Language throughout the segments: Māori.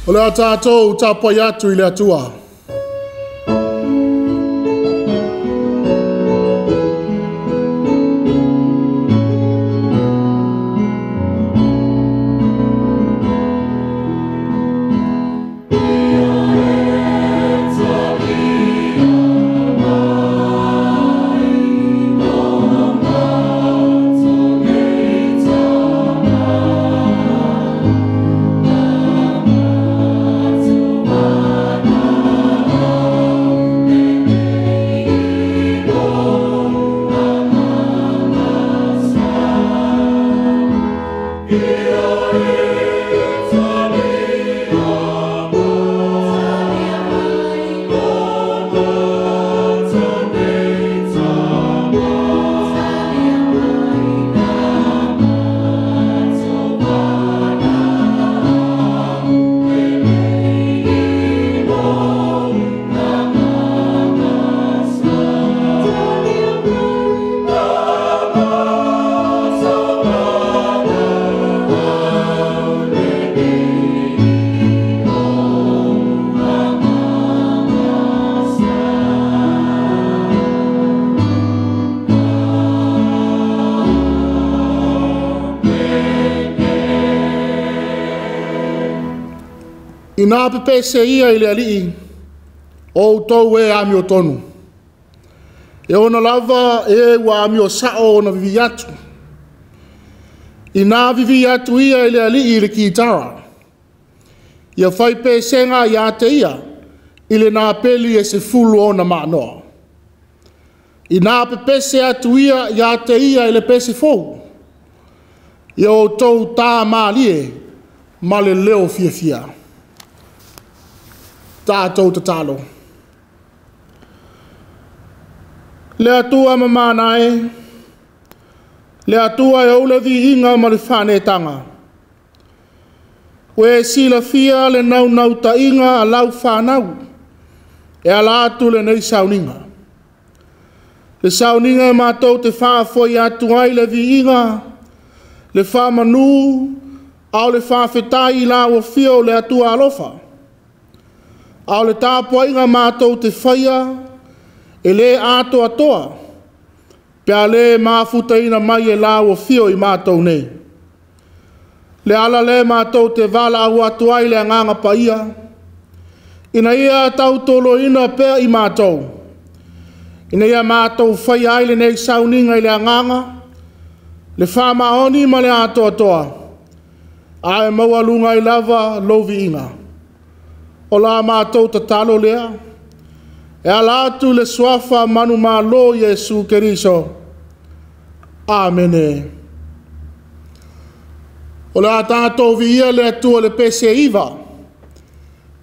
O lea tātou tāpai atu I le atua. Ina pepe se ia I le alii, o tau e ami o tonu. E ona lava e wa ami o sao ona vivi atu. Ina vivi atu ia I le alii I le kitara. Ia fai pe senga ia te ia, I le nā peli e se fulu ona maanoa. Ina pepe se atu ia te ia I le pese fou. Ia o tau tā mālie, ma le leo fia fia. Tātou te talo. Le atua mamanae, le atua e ulevi inga ma le whanetanga. We sila fia le nau ta inga a lau whanau, e ala atu le nei sauninga. Le sauninga mātou te whaafoi atu ai le vi inga, le whamanu, au le whaafetai la o fio le atua alofa. Au le tāpuaʻiga mātou te whaia, e le atoa toa, pea le mafutaina mai e la o fio I mātou nei. Le ala le mātou te vala au atu ai le anganga paia, ina ia tau tolo ina pea I mātou. Ina ia mātou whaia ai le nei sauninga I le anganga, le whamaoni ma le atoa toa, a e maualunga I lava lovi inga. O la mātou ta talo lea, e ala atu le swafa manu mālo Yesu Keriso. Amene. O la tātou via le atua le pese iwa.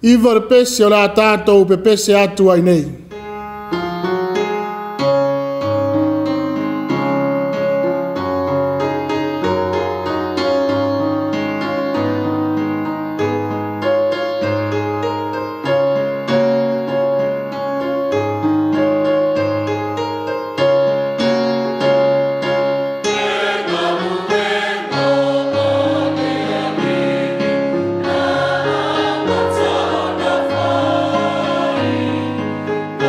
Iwa le pese o la tātou pe pese atu ai nei. Na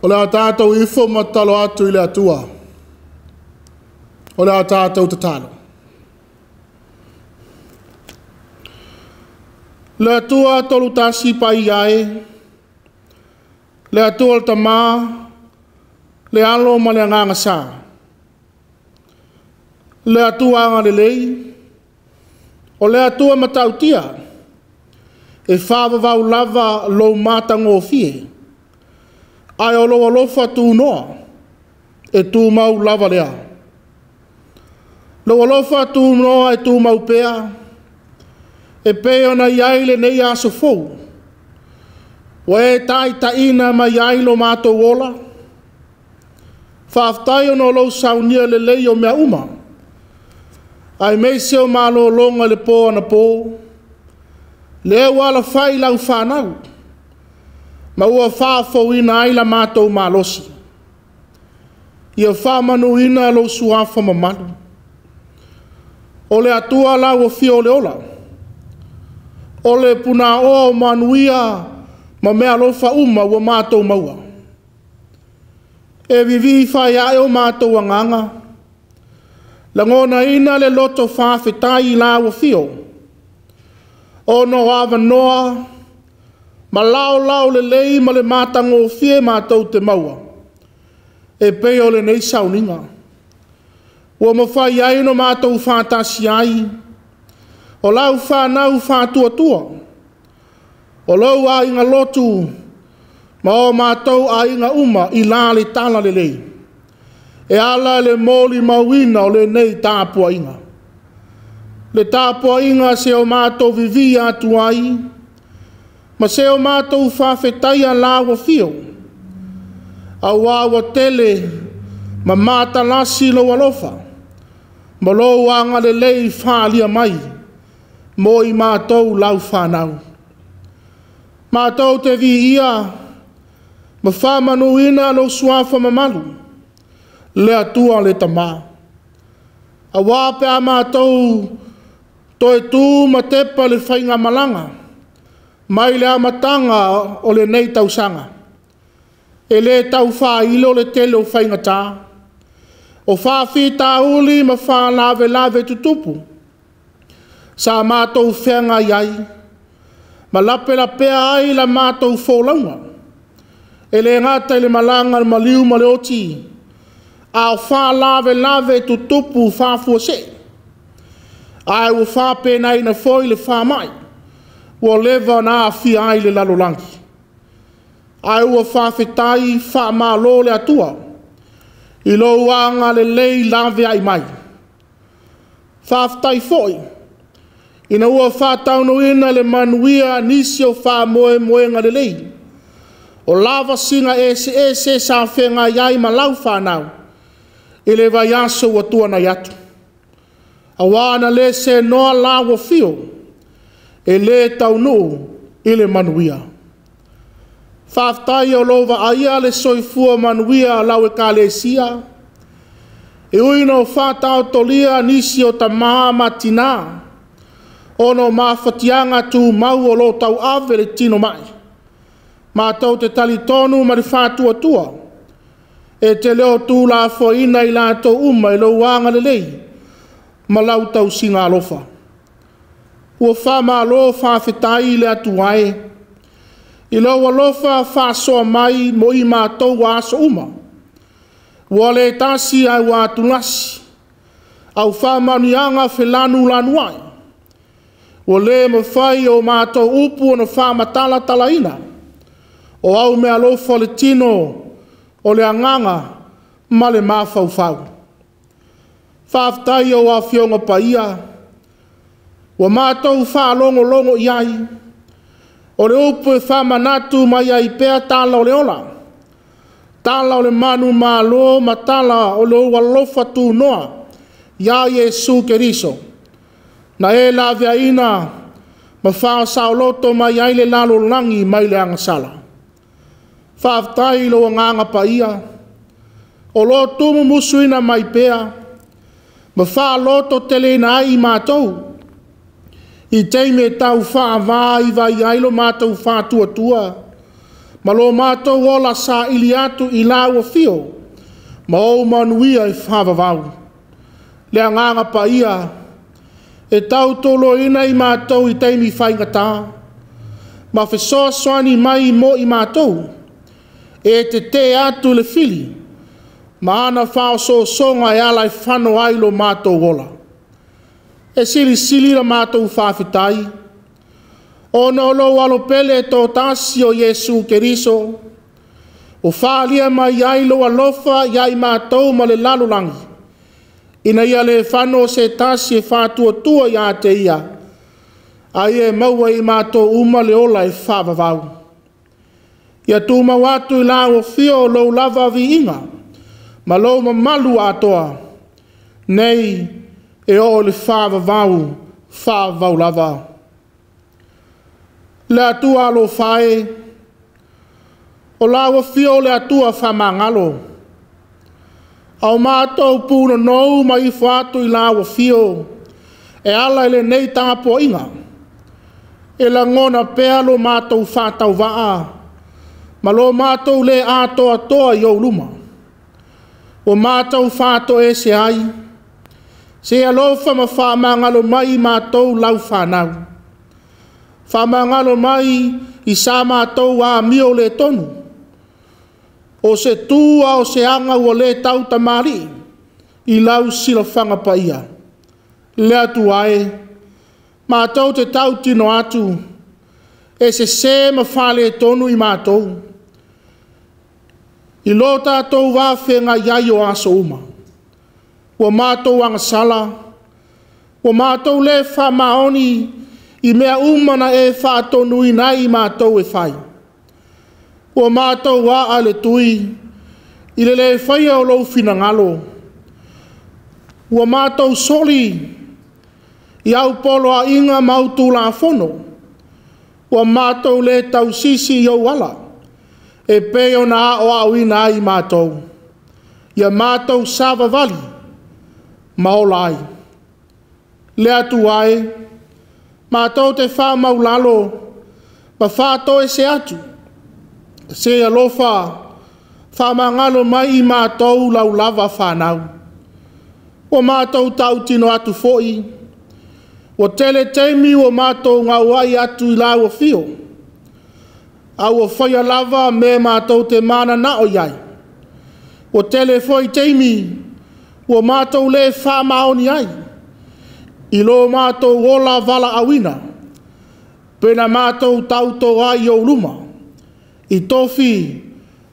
O le a tātou ifo matalo atu I le atua. O le a tātou te talo. Le atua tolu tasi pai iae. Le atua le tamā. Le alo ma le anganga sā. Le atua anga le lei. O le atua matautia. E whāwawau lava lo mātango fie. Ai o loa lofa tū noa. E tū mau lava lea. Loa lofa tū noa e tū mau pea. E peo na iai le nei aso fou. Wa e tai taina ma iai lo mātou ola. Whaftai o no lo saunia le lei o mea uma. Ai meise o malo longa le pō ana pō. Le wala Failāuga whanau. Ma ua whāfau ina ai la mātou malosi. Ia whamanu ina lo suafa mamalu. O le atua la o fio le ola. O le puna o manuia ma mea lofa uma ua mātou maua. E vivi whai ae o mātou anganga. Langona ina le loto whawhetai la o fio. O no awa noa. Ma lao le lei ma le mātango fie mātou te maua. E peo le nei sauninga. Ua mawhai ai no mātou whātasi ai. O lau whanau whātuatua. O lau a inga lotu. Ma o mātou a inga uma I la le tala le lei. E ala le moli mauina o le nei tāpuaʻiga. Le tāpuaʻiga se o mātou vivi atu ai. Ma se o mātou whawhetai a lawa fio. Au awa tele ma mātalasi lo alofa. Ma lo anga le lei whālia mai. Mo I mātou lau whanau. Mātou te vi ia. Ma whamanu ina lo suafa mamalu. Le atua le tamā. A wāpe a mātou toi tū ma tepa le whainga malanga. Mai le amatanga o le nei tausanga. E le tau whailo le tele o whainga tā. O whawhita uli ma whālawe tutupu. Sa mātou whenga iai. Ma lape ai la mātou wholaunga. E le ngata le malanga le maliu ma le oti. A whālawe tutupu whāfua se. Ai o whāpenai na foi le whāmai. Ua lewa nā whia ai le lalolangi. Ai ua whawhetai whaamalo le atua. I lo anga le lei lawe ai mai. Whawhetai foi. Ina ua whātauno ina le manuia nisi o whāmoe nga le lei. O lava singa ese sa whenga iai ma lau whanau. I le vai aso ua tuana i atu. A wana le se noa lawa fio. E le tau nuu I le manuia. Whaftai o lova aia le soifua manuia lau E.F.K.A.S. E uino whatau tolia nisi o ta maa matina. Ono mawhatianga tu mau o lo tau ave le tino mai. Mātou te talitonu ma le whātuatua. E te leo tū la foina I lātou uma I lo wanga le lei. Ma lau tau singa alofa. Ua whamalo whawhetai le atu ai. I lo alofa whasoa mai mo I mātou aso uma. Ua le tasi ai wātu nasi. Au whamanianga whelanu lanu ai. Ua le mawhai o mātou upu o na whamatala talaina. O au mea alofa le tino o le anganga ma le mawhauwhau. Whawhetai o a whionga paia. Wa mātou whaalongo iai. O le upu e whamanatu mai ai pēr tāla o le ola. Tāla o le manu mālo ma tāla o le walofa tū noa. Ia Iesu Keriso. Na e la vea ina ma whaasauloto mai ai le lalo langi mai le angasala. Whawhetai lo nganga paia. O lo tumu musuina mai pēr. Ma whaaloto telena ai mātou. I teime tau whaavā I vai ailo mātou whātuatua. Ma lo mātou ola sa ili atu I la ua fio. Ma o manuia I whawawau. Lea nganga pa ia. E tau tolo ina I mātou I teimi whaingata. Ma whesoa soani mai mo I mātou. E te atu le fili. Ma ana whao so songa e ala I whano ai lo mātou ola. E sili la mātou whawhitai. O no lo alo pele tō tāsi o Yesu Keriso. O whaalia mai ai lo alofa iai mātou ma le lalulangi. Ina ia le whano se tāsi e whātua tua ia te ia. Ai e maua I mātou uma le ola e whawawau. Ia tū mawatu I la o fio lo lava vi inga. Ma lo ma malu atoa. Nei e o le whawawau lava. Le atua lo whae. O la o fio le atua whamangalo. Au mātou pūna nou ma I whātu I la o fio. E ala ele nei tāpua'iga. E la ngona pea lo mātou whātau waa. Ma lo mātou le atoa toa I o luma. O mātou whāto e se ai. Se alofa ma whamangalo mai mātou lau whanau. Whamangalo mai I sa mātou a mio le tonu. O se tua o se anga ua le tau tamari. I lau sila whanga pa ia. Le atu ae. Mātou te tau tino atu. E se ma whale tonu I mātou. I lo tātou wāwhenga iai o aso uma. Ua mātou anga sala. Ua mātou le whamaoni I mea umana e whātonu I nai mātou e whai. Ua mātou wā le tui. I le whaia o lou whina ngalo. Ua mātou soli. I au polo a inga mautu la fono. Ua mātou le tau sisi I au ala. E peo na o au ina I mātou. Ia mātou Sāvali. Maolai. Le atu ai. Mātou te wha maulalo. Ma whāto e se atu. Se alofa. Wha mangalo mai I mātou lau lava whanau. O mātou tau tino atu foi. O tele teimi o mātou ngā wai atu I lau o fio. Au o whaia lava me mātou te mana na o iai. O tele foi teimi. O mātou le wha maoni ai. I lo mātou ola vala awina. Pena mātou tauto ai o luma. I tofi.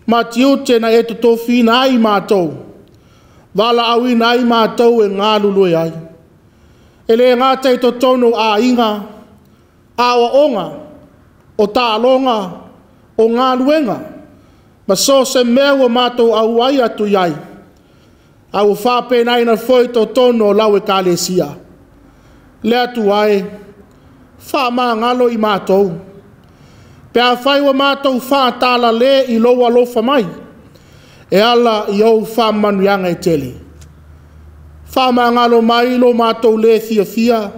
Matiute na eto tofi na ai mātou. Vala awina ai mātou e ngā lulue ai. Ele ngātei to tono a inga. A o onga. O tālonga. O ngā luenga. Ma so se mea o mātou au ai atu iai. Au whāpenai na foi to tono lau e kālesia. Le atu ai. Wha ngalo I mātou. Pea whai wa mātou whātala le I loa lofa mai. E ala I au wha manuianga e tele. Wha ngalo mai lo mātou le fia.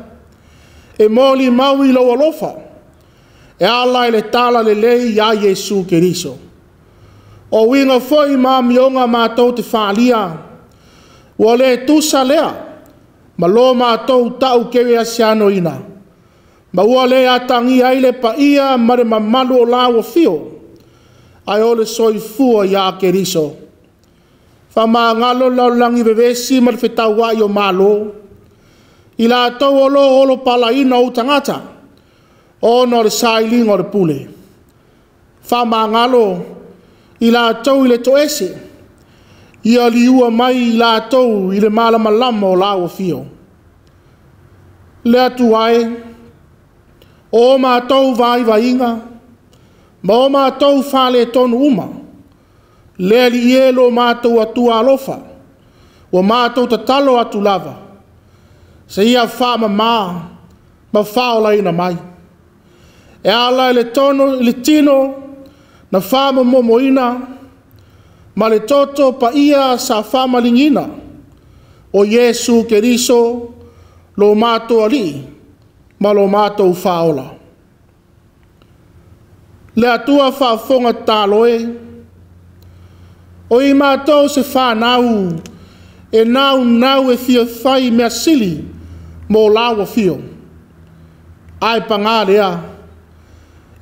E moli mau I loa lofa. E ala I le tala le lei ia Yesu Keriso. O winga foi ma mionga mātou te whaalia. Wa le tusa lea. Ma lo mātou tau kewe asiano ina. Ma ua le atangi aile pa ia mare mamalu o la o fio. Ai ole soi fua ia Keriso. Fa ma ngalo laulangi vevesi mare Faitau wa I o malo. I la tau olo pala ina o tangata. O no le sailing o le pule. Fa ma ngalo I la tau I le toese. Ia liua mai I la tau I le malamalama o la o fio. Le atu ai. O mātou vai inga. Ma o mātou whale tonu uma. Le li elo mātou atua alofa. O mātou ta talo atu lava. Se ia wha ma whaola ina mai. E ala le tono le tino na wha momoina. Ma le toto pa ia sa wha malingina. O Yesu Keriso lo mātou ali. Ma lo mātou whaola. le atua whaafonga tāloe. O I mātou se whanau, e nau e fia whai mea sili mō lawa fio. Ai pangā lea,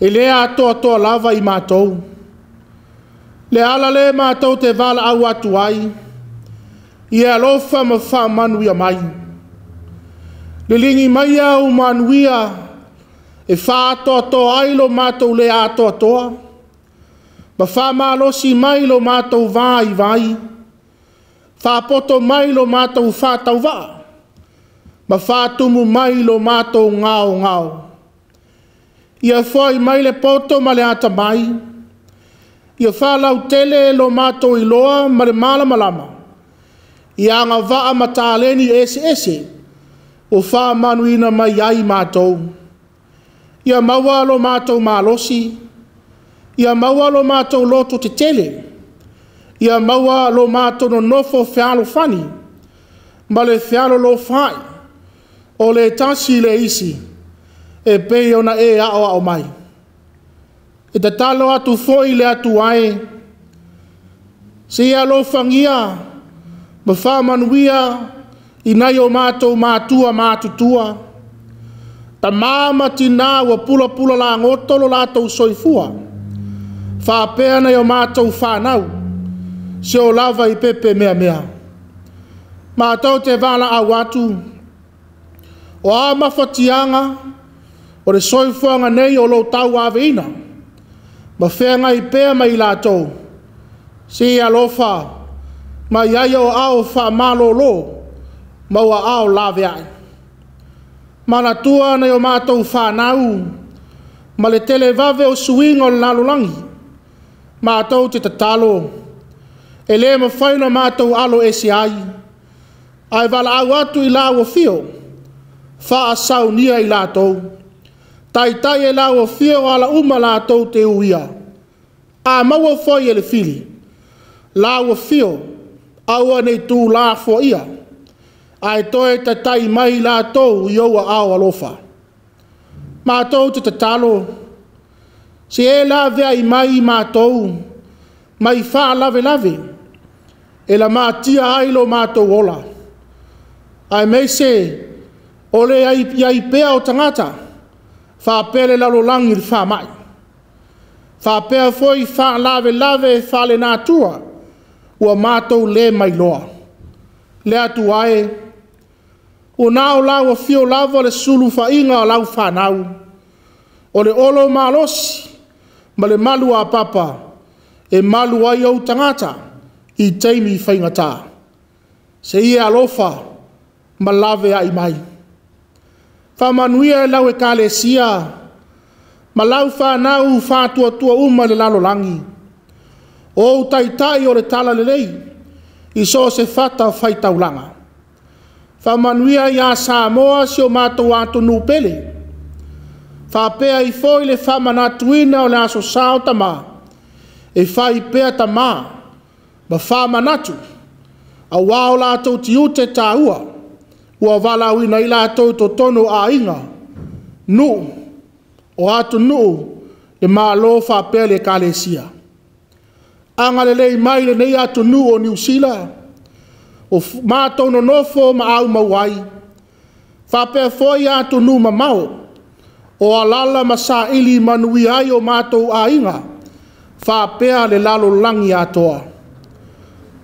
e lea atoa lava I mātou. Le ala le mātou te vala au atu ai, I alofa ma wha manuia mai. Le lingi mai au manuia, e wha atoa ai lo mātou le atoa. Ma wha malosi mai lo mātou vai. Wha poto mai lo mātou Faitau waa. Ma wha tumu mai lo mātou ngao. Ia whai mai le poto ma le ata mai. Ia wha lau tele lo mātou iloa ma le malama. Ia ngā waa ma tāleni ese. O wha manuina mai ai mātou. Ia maua lo mātou malosi. Ia maua lo mātou loto te tele. Ia maua lo mātou no nofo whialo whani. Ma le whialo lo whai. O le tasi le isi. E pei ona e ao mai. E te talo atu foi le atu ai. Se ia lo whangia. Ma whamanuia. I nai o mātou mātua mātutua. Ta māma tina wa pula la ngotolo lātou soifua. Whapea nei o mātou whanau, se o lava I pepe mea. Mātou te wala au atu, o a mawhatianga, o le soifuanga nei o lo tau aveina, ma whenga I pea mai lātou, se I alofa, ma iai o ao wha malolo, ma ua ao lawe ai. Mātua nei o mātou whanau, ma le tele vave o suinga o lalulangi, mātou te tatalo, e le mawhaina mātou alo esi ai, ai wala au atu I lau o fio, wha asau nia I lātou, tai e lau o fio ala uma lātou te uia, a maua whai e le fili, lau o fio, aua nei tū lā fo ia, ai toe te tai mai lātou I oua au alofa. Mātou te tatalo, se e la vea I mai mātou, mai wha lave, e la mātia ai lo mātou ola. Ai mei se, ole ai pea o tangata, wha pele lalolangi I wha mai. Wha pea foi wha lave, wha le nātua, ua mātou le mai loa. Le atu ai, o nao lau o fio lava le sulu whainga o lau whanau, o le olo malosi, ma le malu a papa, e malu ai au tangata, I teimi whaingata. Se ia alofa, ma lave ai mai. Whamanuia e lau E.F.K.A.S, ma lau whanau whātua uma le lalolangi. O tai o le tala le lei, I so se whata Faitau langa. Whamanuia ia Samoa si o mātou Autū pele. Whapea I foi le whamanatuina o le aso sao tama, e whai pea tama, ma whamanatu, a wao lātou tiute tāua, ua walauina I lātou to tono a inga, o atu le mālo whapea le kālesia. Anga le lei mai le nei atu o New Zealand, o mātou no nofo ma au mauai, whapea foi atu ma mau, o alala masa ili manui ai o mātou a inga, whapea le lalolangi atoa.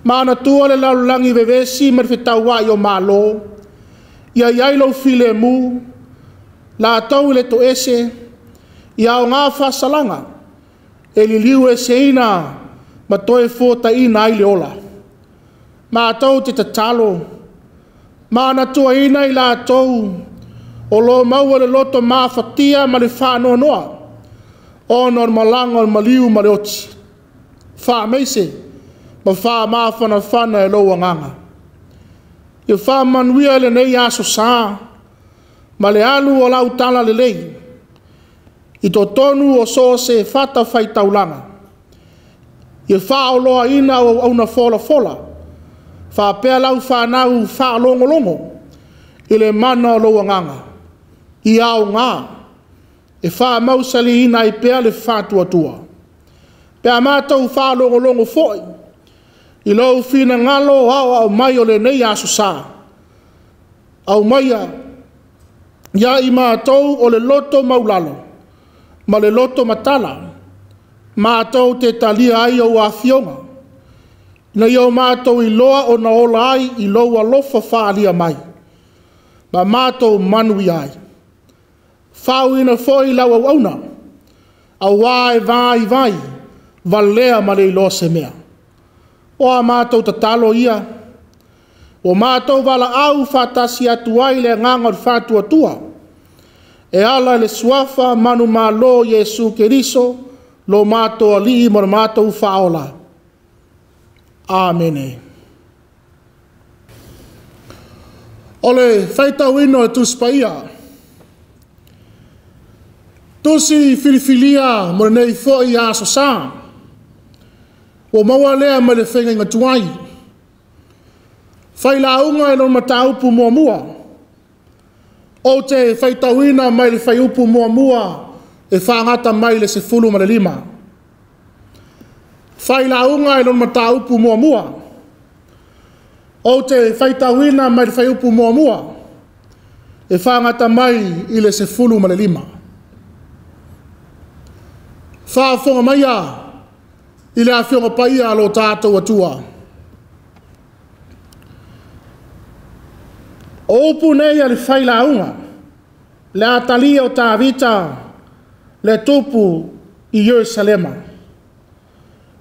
Mana tua le lalolangi vevesi ma Faitau o malo, ia iailo file mu, la tau le to ese, ia o ngā whasalanga, e li liu ese ina, ma toe fōta ina ai le ola. Mātou te tatalo, mana tua ina I la tau, o lo maua le loto mawhatia ma le whanoa noa, o nor malanga o maliu ma le oti. Wha meise, ma wha mawhana e loa nganga. I wha manuia le nei aso sā, ma le alu o lau tala le lei. I to tonu o so se whata Faitau langa. I wha o loa ina o auna fola. Wha pea lau whanau wha longo. I le mana o loa nganga. I au ngā. e wha mausali ina i pea le whātua. Pea mātou wha longo foi, i lau whina ngalo au mai o le nei aso sā. Au maia, ia i mātou o le loto maulalo, ma le loto matala, mātou te talia ai au a fionga. Na iau mātou i loa o na ola ai i loa lofa whaalia mai. Ma mātou manui ai. Whau ina foi lau au auna, au wae vai, valea ma le ilo se mea. O a mātou ta talo ia, o mātou wala au whatasi atu ai le ngangar whātua. E ala le suafa manu malo Yesu Keriso, lo mātou ali mo mātou whaola. Amene. Ole Faitau ino e tuspaia. Tusi filifilia mo nei foi aso sā. O maua lea ma le whenga inga tuai. Failāuga e no mataupu mua. O te Faitauina mai le whaiupu mua e whangata mai le se fulu ma le 5. Failāuga e no mataupu mua. O te Faitauina mai le whaiupu mua e whangata mai i le se fulu ma le 5. Whaafonga mai a i le awhionga paia alo tātou atua. O upu nei a le Failāuga, le atalia o tāwita, le tupu i Yerusalema.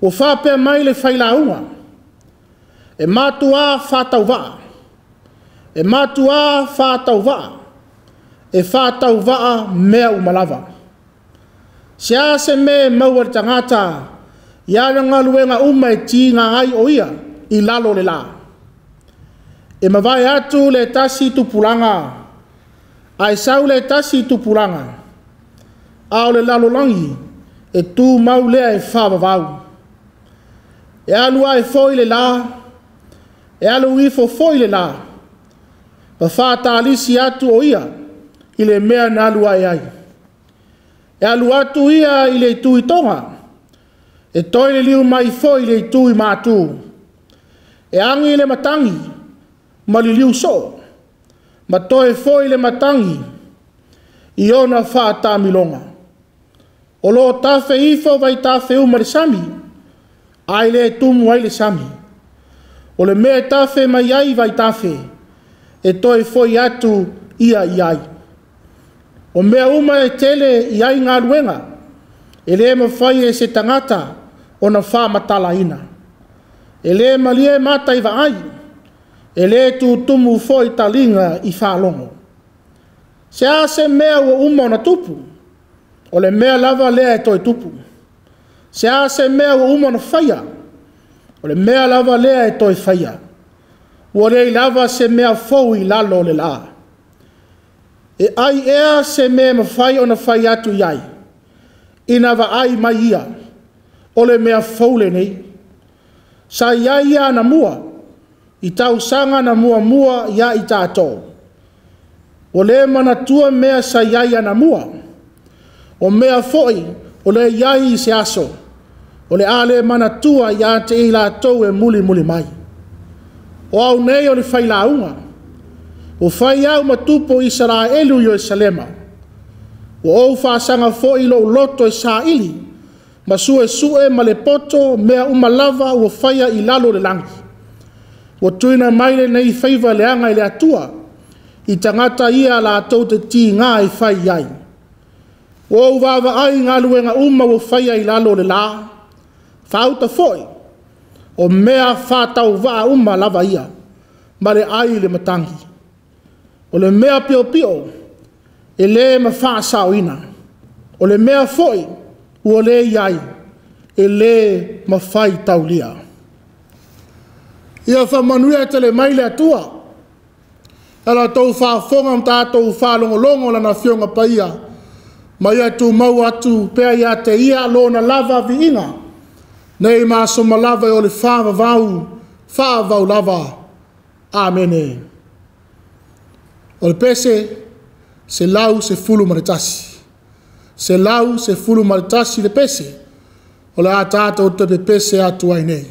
O whapea mai le Failāuga, e matuā Faitau vaa. E matuā Faitau vaa. E Faitau vaa mea umalava. Sia se me maua le tangata, ia le Gāluega uma e tinga ai o ia, i lalo le la. E mawai atu le tasi tupulanga, ai sau le tasi tupulanga, au le lalo langi, e tu mau lea e whawawau. E alu ai foi le la, e alu ifo foi le la, pa whātālisi atu o ia, i le mea na alu ai. E alu atu ia i le tui tonga, e toi le liu mai foi le tui mātū. E angi le matangi, ma li liu so, ma toi foi le matangi, i ona whaata milonga. O lo tawhe ifo vai tawhe umare sami, ai le tumu ai le sami. O le mea tawhe mai ai vai tawhe, e toi foi atu ia iai. O mea uma e tele i ai Gāluega, e le mawhai e se tangata o na whamatala ina. E le malie mata i vaai, e le tu tumu foi talinga i whalongo. Se a se mea o uma o na tupu, o le mea lava lea e toi tupu. Se a se mea o uma o na whaia, o le mea lava lea e toi whaia. O le lava se mea fau i lalo le la. E ai ea se mea mawhai o na whai atu iai. Ina wa ai mai ia, o le mea fau le nei. Sa iai ia na mua, i tau sanga na mua ia i tātou. O le manatua mea sa iai ia na mua. O mea foi, o le iai i se aso. O le ale manatua ia te i lātou e muli mai. O au nei o le Failāuga. O whai au matupo Israelu Yerusalema. O au whaasanga foi lo loto e Sāvali. Ma sue ma le poto mea umalava o whaia i lalo le langi. O tuina maile nei whaiva leanga i le Atua. I tangata ia la tau te ti ngā i whai ai. O au wawa ai Gāluega uma o whaia i lalo le la. Whauta foi. O mea whātau waa uma lava ia. Ma le ai le matangi. O le mea pio, e le ma whaasau ina. O le mea foi, ua le iai, e le ma whai taulia. Ia whamanuia te le mai le Atua. Ala tau whaafonga tātou whaalongolongo lana whionga paia. Mai atu mau atu pea ia te ia lona lava vi inga. Nei maso malava o le whaavau lava. Amene. O le pese, se lau se fulu maritasi. se lau se fulu maltasi le pese o le atata o te pese atu ai nei.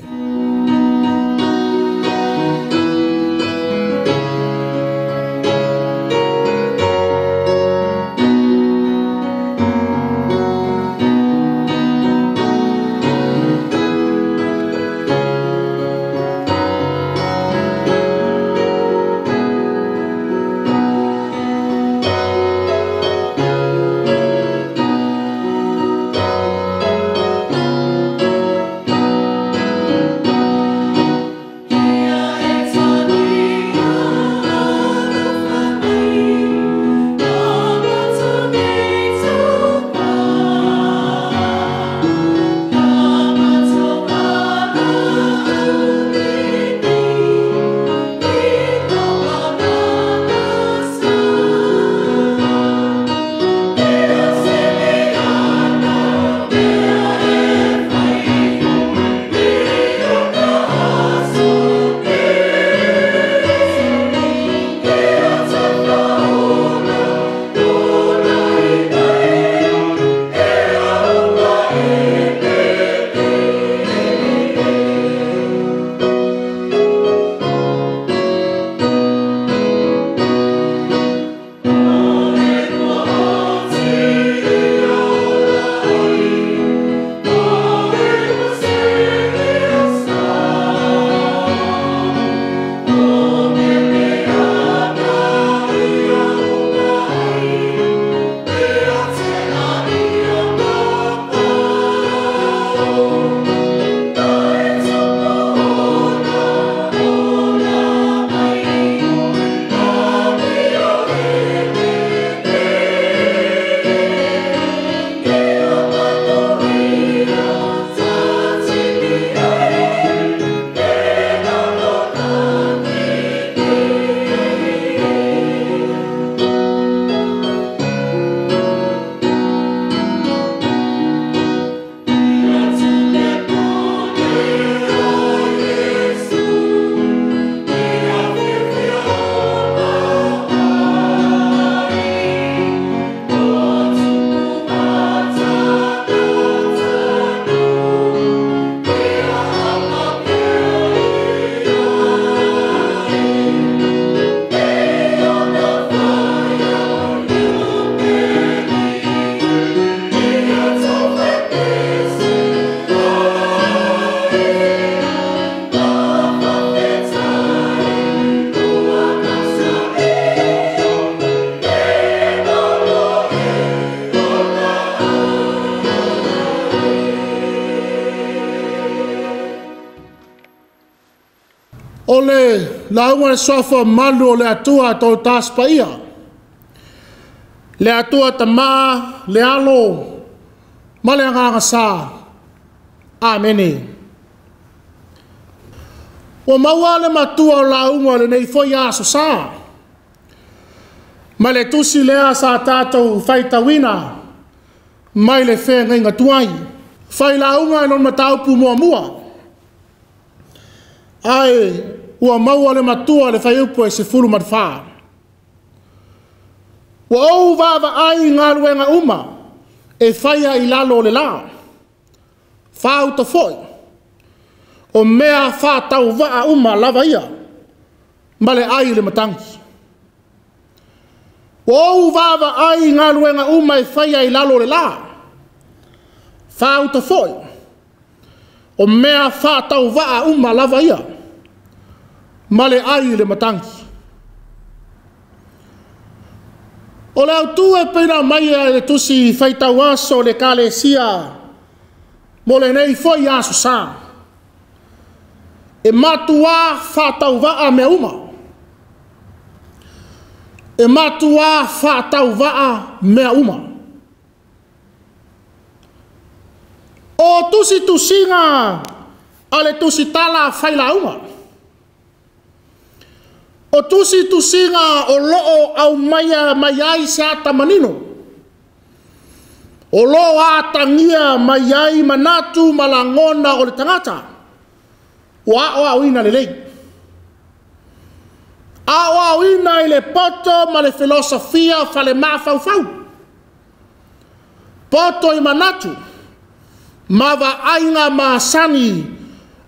O le launga le sofa malu o le atua tau taspa ia. Le atua ta maa, le alo, ma le anganga sa. Amene. O maua le matua o launga le nei foi aso sa. Ma le tusi lea sa tātou faitauina. Mai le whenga inga tuai. Failāuga e non mataupu mua mua. Ai, ua maua le matua le whaiupu e se fulu matwha. Ua ou vava ai Gāluega uma e whaia I lalo le la. Whauta foi. O mea whātau waa uma lava ia. Ma le ai le matangi. Ua ou vava ai Gāluega uma e whaia I lalo le la. Whauta foi. O mea whātau waa uma lava ia. Ma le ai le matangi. O le Autū e pena mai e le tusi Faitau aso le kālesia. Mo le nei foi aso sa. E matuā whātau waa mea uma. E matuā whātau waa mea uma. O tusi tusinga a le tusi tala Failāuga. O tusi tusinga o loo au maia maiai se ata manino. O loo atangia maiai manatu malangona o le tangata. O ao ina le lei. Ao ina I le poto ma le filosofia fa le mafaufau. poto I manatu, mawa ainga masani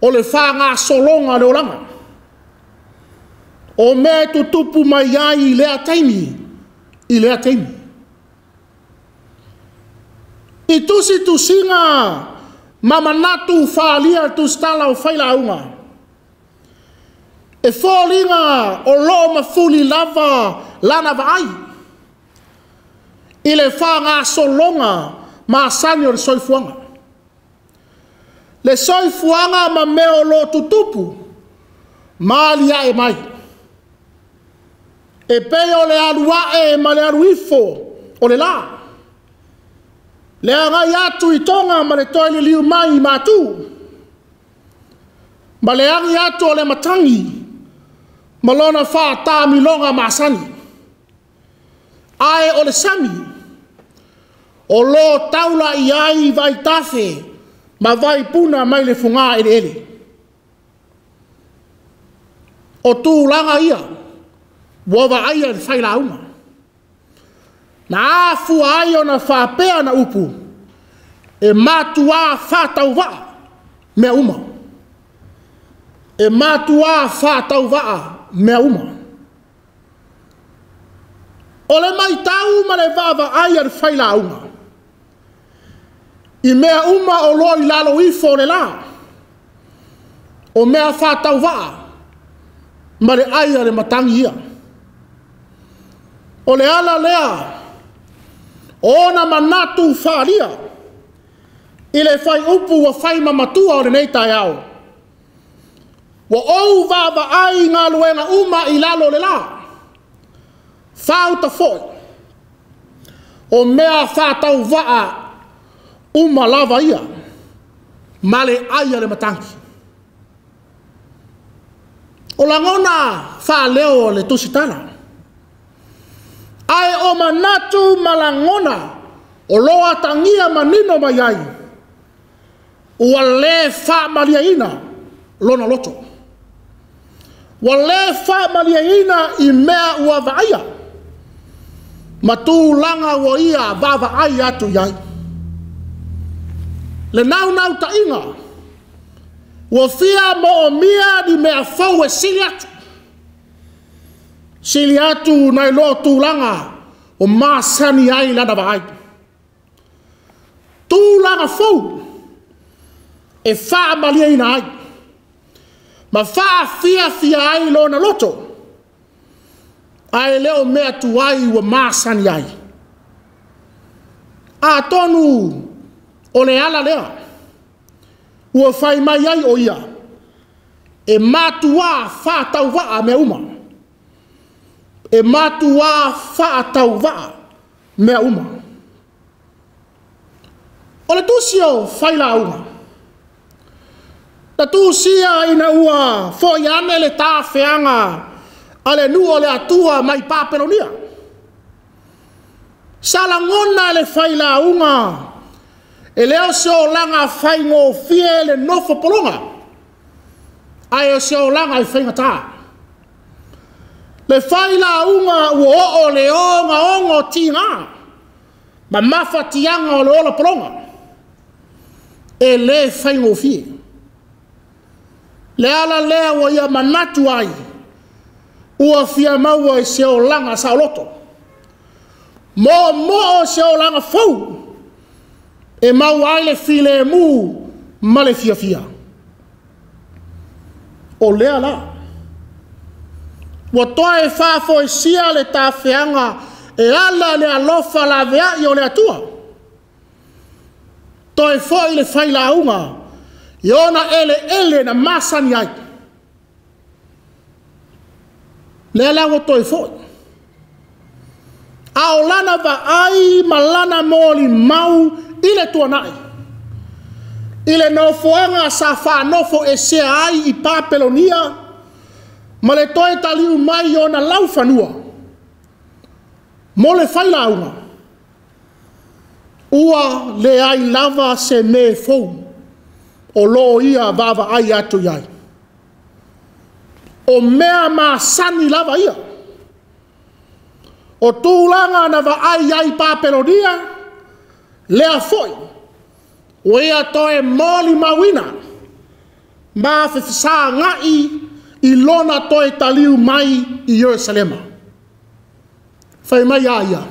o le whanga solonga le olanga. O me tutupu mai ai I lea taimi, I lea taimi. I tusi tusinga, mamanatu whaalia tustala o Failāuga. E fōlinga o loo mafuli lava lana vaai. I le whanga solonga masani o le soifuanga. Le soifuanga ma meo lo tutupu, maalia e mai. E peo le aluae ma le aluifo o le la. Le angai atu I tonga ma le toile liu mai I mātū. Ma le angi atu o le matangi, ma lona wha tā milonga masani. Ae o le sami, o lo taula I ai vai tafe, ma vai puna mai le funga ele ele. O tū langa ia, wawa aia le Failāuga. Na afu ai o na whapea na upu, e matuā Faitau waa, mea uma. E matuā Faitau waa, mea uma. O le mai tau ma le wawa aia le Failāuga. I mea uma o loi lalo ifo le la. O mea Faitau waa, ma le aia le matangi ia. O le ala lea, ona manatu whaalia, I le whai upu wa whai mamatua o le nei tai au. Wa ou wawa ai ngā luenga uma I lalo le la. Whauta foi. O mea Faitau waa uma lava ia. Ma le aia le matangi. O langona whaleo le tusitana. Ai o manatu malangona o loa tangia manino mai ai. Ua le wha maliaina lona loto. Ua le wha maliaina I mea ua vaia. Matu langa ua ia vava ai atu iai. Le nau ta inga. Ua fia mo o mia di mea fau e sili atu. Sili atu nai lo tūlanga o māsani ai lana vai. Tūlanga fau e wha maliaina ai. Ma wha fia ai lo na loto. Ai leo mea tu ai wa māsani ai. A tonu o le ala lea. Ua whai mai ai o ia. E matuā Faitau waa mea uma. E matuā Faitau waa mea uma. O le tusi o Failāuga. Na tusia ina ua foiane le tāwheanga a le nu o le atua mai pāperonia. Salangona le Failāuga e leo se o langa whai ngō fie le nofo polonga. Ai o se o langa I whainga tā. Le Failāuga ua o le onga ongo tinga. Ma mafa tianga o le ola polonga. E le whai ngō fie. Le ala lea wa ia manatu ai. Ua fia maua I se o langa sa loto. Mo o se o langa fau. E mau ai le file mu ma le fia. O lea la. Wa toe whafo I sia le tāwheanga e ala le alofa la vea I o le atua. Toe foi le Failāuga I ona ele na masani ai. Le lago toi foi. A o lana va ai malana moli mau ile tuanai. Ile nofoanga sa whanofo e se ai I papelonia. Ma le toi taliu mai ona lau whanua. Mo le Failāuga. Ua le ai lava se me fou. O lo ia vava ai atu iai. O mea masani lava ia. O tūlanga na va ai pāperonia. lea foi o ea toe moli mawina ma fefisa ngai I lona toe taliu mai I Yerusalema fai mai aia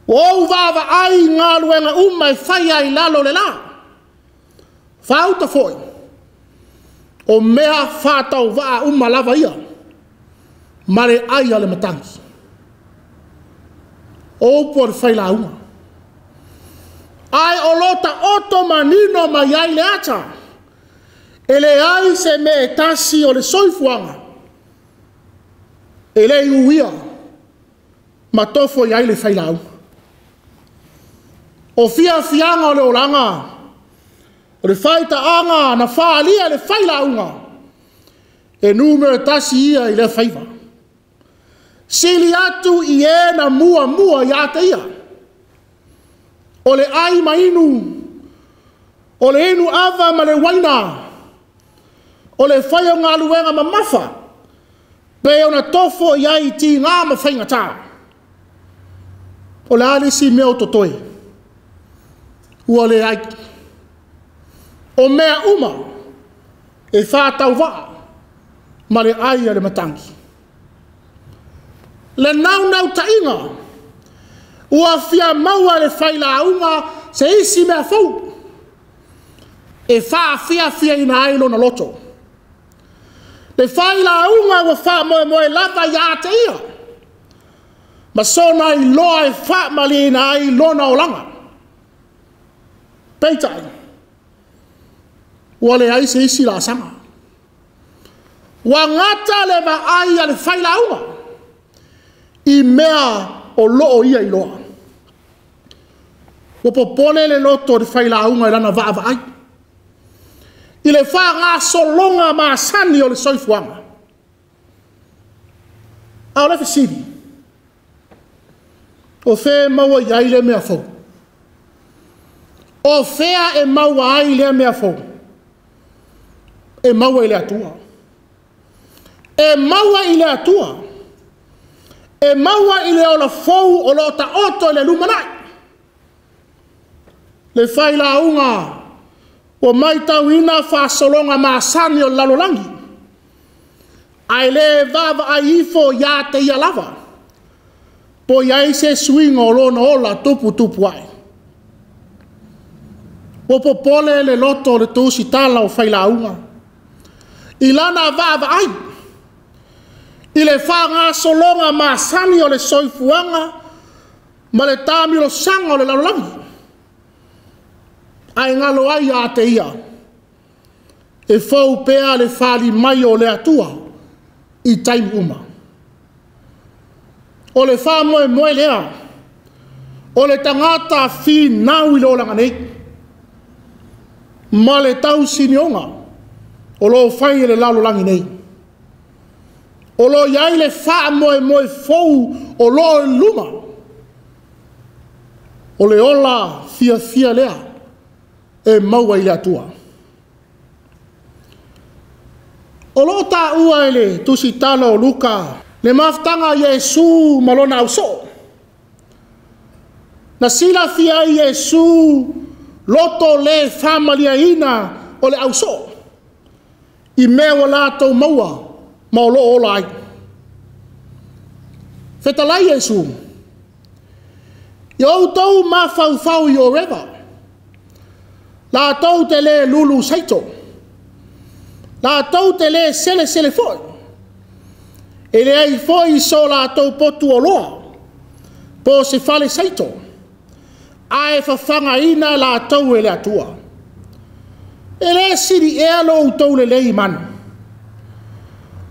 o vava ai Gāluega uma fai ai lalo le la fauta foi o mea Faitau vaa uma lava ia mare ai ale matangi o por Failāuga ai o lota oto manino mai ai le ata ele ai se me tasi o le soifuanga ele uia matofo i ai le Failāuga o fia fianga o le olanga o le Faitauga na whaalia le Failāuga e numero tasi ia I le faiva sili atu I e na mua mua I ata ia o le ai mainu o le inu ava ma le waina o le whaia Gāluega ma mafa pe ona tofo I ai ti ngā ma whainga tā o le alisi mea o totoe ua le ai o mea uma e Faitau vaa ma le ai a le matangi le nau tainga ua fia maua le Failāuga se isi mea fau e fia ina ai lona loto le Failāuga ua wha moe lava ia te ia ma sona I loa e wha mali ina ai lona o langa peitai ua le ai se isi la sanga ua ngata le va ai a le Failāuga I mea o loo ia I loa ua popole le loto le Failāuga I lana vaa ai I le wha ngā solonga ma sani o le soifuanga au le fesiri o fe maua I ai le mea fau o fea e maua ai le mea fau e maua I le atua e maua I le atua e maua I le ola fau o lo ta oto le lumanai le Failāuga o mai tau ina whasolonga maasani o lalolangi ai le vava ai ifo ia te ia lava po iai se swinga o lona ola tupu ai o popole le loto le Tusi tala o Failāuga I lana vava ai I le whanga solonga maasani o le soifuanga ma le tāmiro sanga o le lalolangi ai ngalo ai a te ia e fau pea le whali mai o le atua I taimi uma o le wha moe lea o le tangata fi nau I lo langa nei ma le tau sinionga o lo whai le lalolangi nei o lo iai le wha moe fau o lo luma o le ola fia lea e maua I le atua o lo ta ua ele tusi tala o Luka le maftanga Iesu malona auso na sila fia Iesu loto le familia ina o le auso I mea o lato maua ma o lo ola ai fetalai Iesu I outou ma fau I o reva la tau te le lulu saito la tau te le sele foi e le ai foi so la tau potu o loa po se fale saito ai fafanga ina la tau e le atua e le siri e lo tau le lei man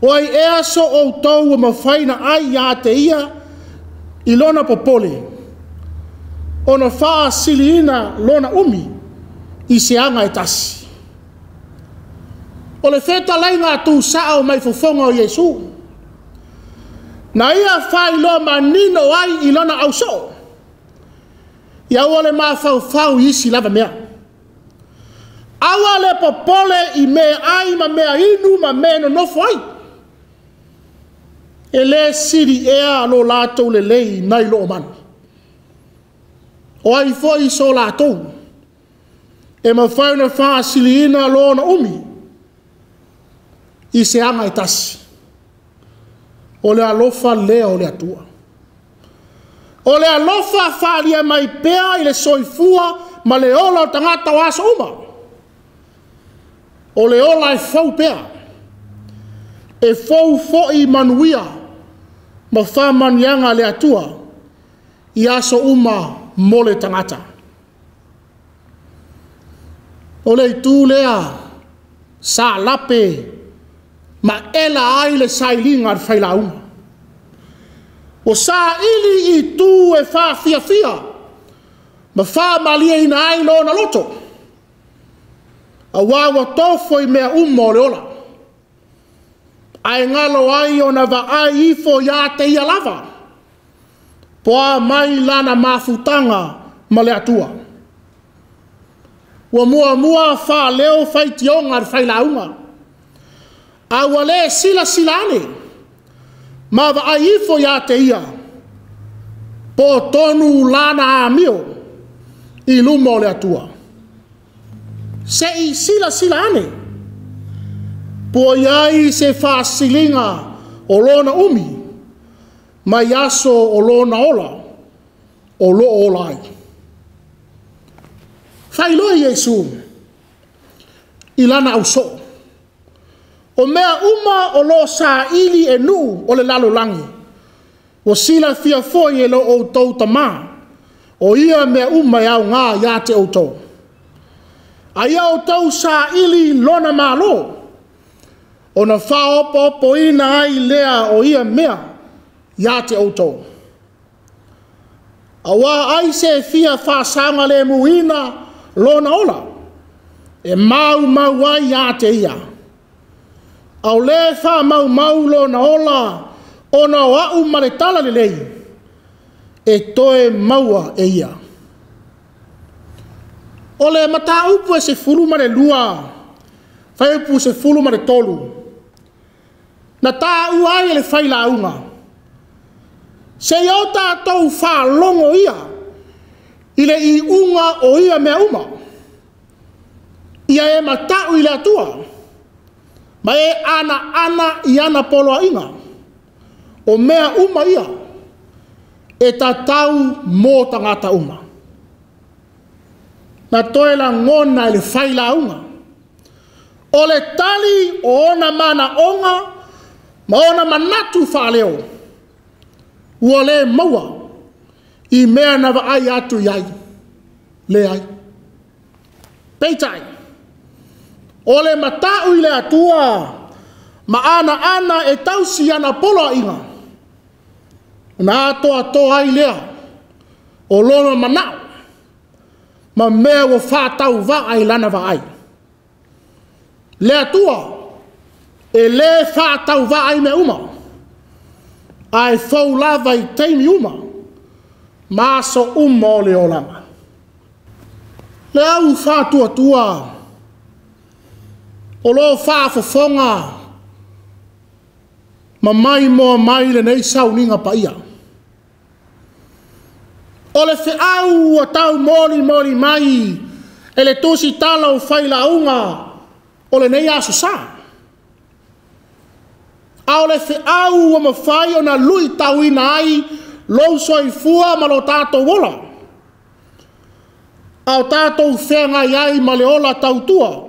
oi e so o tau ma faina ai ya te ia I lona popole ona fa silina lona umi I se anga e tasi o le feta lai ngā tū sao mai fofonga o Iesu na ia whai lo manino ai I lona auso ia ua le mawhau isi lava mea awa le popole I mea ai ma mea inu ma mea no nofo ai e le siri ea lo lātou le lei nai lo manu O ai foi so lātou. E mawhai na whaasiliina lo na umi. I se anga i tasi. O le alofa lea o le atua. O le alofa whaalia mai pea i le soifua ma le ola o tangata wasa uma. O le ola e fau pea. E fau fo i manuia ma whamanianga le atua i aso uma mo le tangata. O le tū lea sa lape ma ela ai le sailinga le Failāuga. O sa ili i tū e wha fia fia ma wha malia ina ai lo na loto. A wawa tofo i mea umo le ola. Ai ngalo ai o na va ai ifo ia te ia lava. Poa mai lana mafutanga ma le atua. Wa mua wha leo whaitionga le Failāuga. A wale sila silane. Ma va ai ifo ia te ia. Po tonu lana amio i lumo le atua. Se i sila silane. Po iai se whaasilinga o lona umi. Ma yaso o lona ola. O lo olai. Whailoi Yesu. Ilana au so. O mea uma o lo sa ili e nu o le lalo langi. O sila fia foi e lo o tau tama. O ia mea uma iau ngā ia te o tau. A ia o tau sa ili lona malo. O na whaopo ina ai lea o ia mea ia te o tau. A wā ai se fia whaasanga le muina lona ola. E mau ai ia te ia. Au le wha mau lona ola o na wau maretala le lei. E toe maua e ia. O le mata upu e se fulu ma le lua. Whai upu se fulu ma le tolu. Na tā uai e le Failāuga. Se iau tātou wha longo ia. I le i unga o ia mea uma. Ia e matau i le atua. Ma e ana i ana poloa inga. O mea uma ia. E tātau mō tangata uma. Na toe la ngona i le Failāuga. O le tali o ona mana onga. Ma ona manatu whaaleo. Ua le maua. I mea na wa ai atu iai. Le ai. Peitai. O le matau i le atua. Ma ana e tausi ana polo inga. Na atoa ai lea. O lona manau. Ma mea wa whātau wa ai lana wa ai. Le atua. E le whātau wa ai me uma. Ai fau lava i teimi uma. Maso uma o le olanga. Le au whātua tua. O lo whāwhawhonga. Ma mai moa mai le nei sauninga pa ia. O le whiau a tau moli mai. E le tusi tala o Failāuga. O le nei aso saa. Ao le whiau o mawhai o na lui tau ina ai lou soifua ma lo tātou wola. Ao tātou whenga iai ma le ola tautua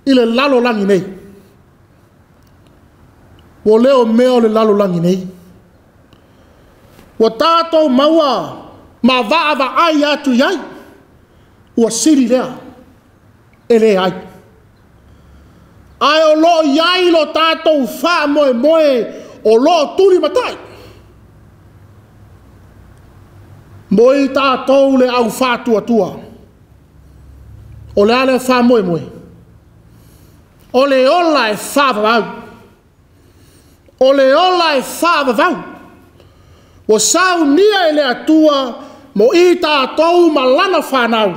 i le lalo langi nei. Wo leo meo le lalo langi nei. Wo tātou maua ma vaava ai atu iai. Ua siri lea. E le ai. Ai o lo iai lo tātou wha moe o lo turi matai. Moi tātou le au wha tua. O le ale wha moe. O le ola e wha vavau. O le ola e wha vavau. O sau nia e le atua mo i tātou ma lana whanau.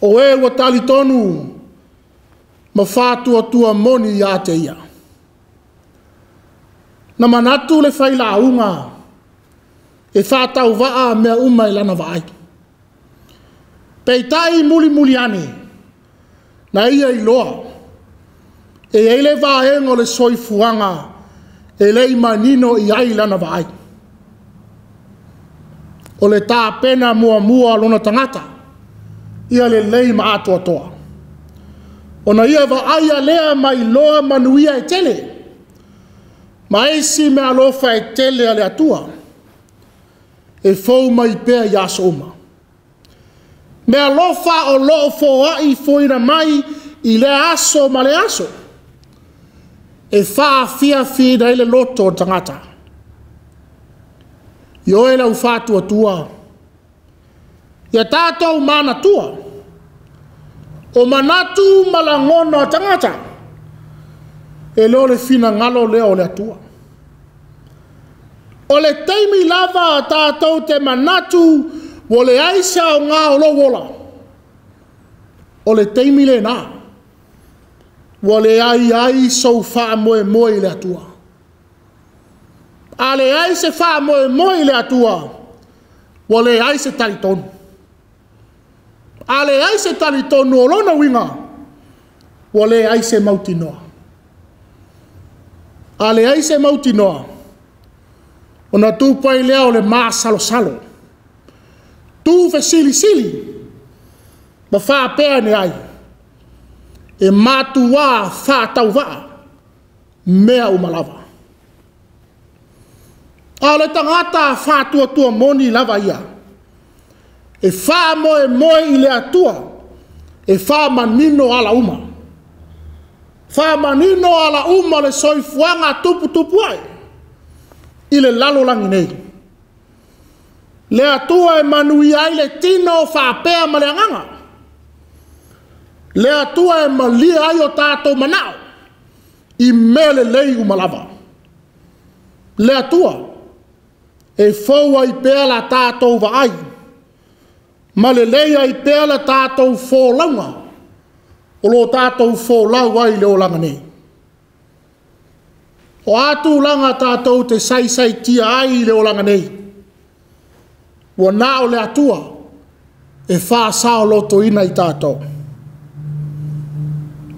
O e wa tali tonu. Ma whātua tua moni ia te ia. Na manatu le Failāuga. e whātau waa mea umai lana vaai. Peitai muli ane, na ia I loa, e eile vaengo le soifuanga, e lei manino I ai lana vaai. O le tā pena mua lona tangata, ia le lei ma atua toa. O na ia vaai lea mai loa manuia e tele, ma eisi me alofa e tele ale atua, e fau mai pea yaso uma. Me alofa o loo foai foina mai I le aso ma le aso, e faa fia ile loto o tangata. Yo e lau fātua tua. Ia tātou mana tua. O manatu malangona tangata. E leo le fina ngalo leo le atua. O le teimi lava tātou te manatu wo le aisa o ngā olo wola. O le teimi le nā. Wo le ai sau wha moe le atua. A le ai se wha moe le atua, wa le ai se talitonu. A le ai se talitonu o lona winga, wa le ai se mautinoa. A le ai se mautinoa, o na tūpai lea o le maa salo. Tū fe sili, ma wha pēa ne ai, e matuā Faitau waa, mea umalava. A le tangata whātua moni lava ia. E wha moe I le atua. E wha manino ala uma. Wha manino ala uma le soifuanga tupu ai. I le lalo langi nei. Le atua e manui ai le tino whapea ma le anganga. Le atua e malia ai o tātou manao. I mele lei umalava. Le atua e fau ai pēa la tātou vaai. Ma le lei ai pēa la tātou fōlaunga. O lo tātou fōlau ai leo langa nei. O atu langa tātou te sai tia ai leo langa nei. Wa nao le atua e wha sao loto ina I tātou.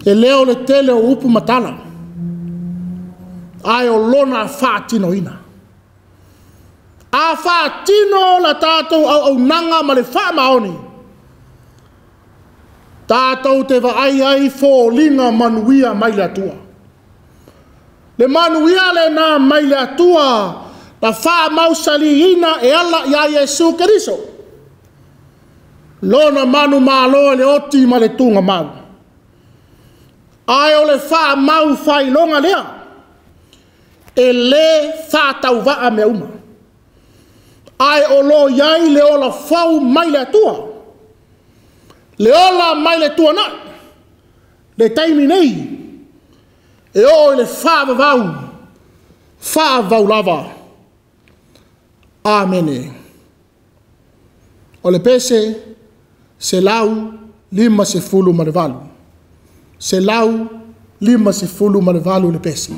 E leo le tele o upu matala. Ai o lona whātino ina. A whātino la tātou au nanga ma le wha maoni. Tātou te ai fōlinga manuia mai le atua. Le manuia le nā mai le atua, la wha mausali ina e ala ia Yesu Keriso. Lona manu māloa le oti ma le tunga mau. Ai o le wha mau whailonga lea, e le whātau waa me uma. Ai o lo iai le ola fau mai le atua. Le ola mai le tua na. Le taimi nei. E o le whaavavau. Whaavau lava. Amene. O le pese, se lau 5 ma le valu. Se lau 5 ma le valu le pese.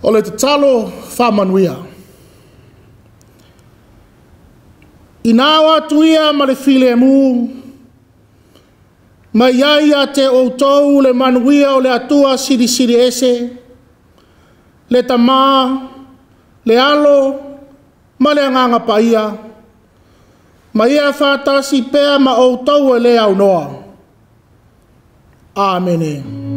O le te talo whamanuia. I nāwa tuia ma le while mū, ma iaia te outou le manuia o le atua siri siri ese, le tamā, le alo, ma le anganga paia, ma ia whātasi pēr ma outou e le au noa. Āmene.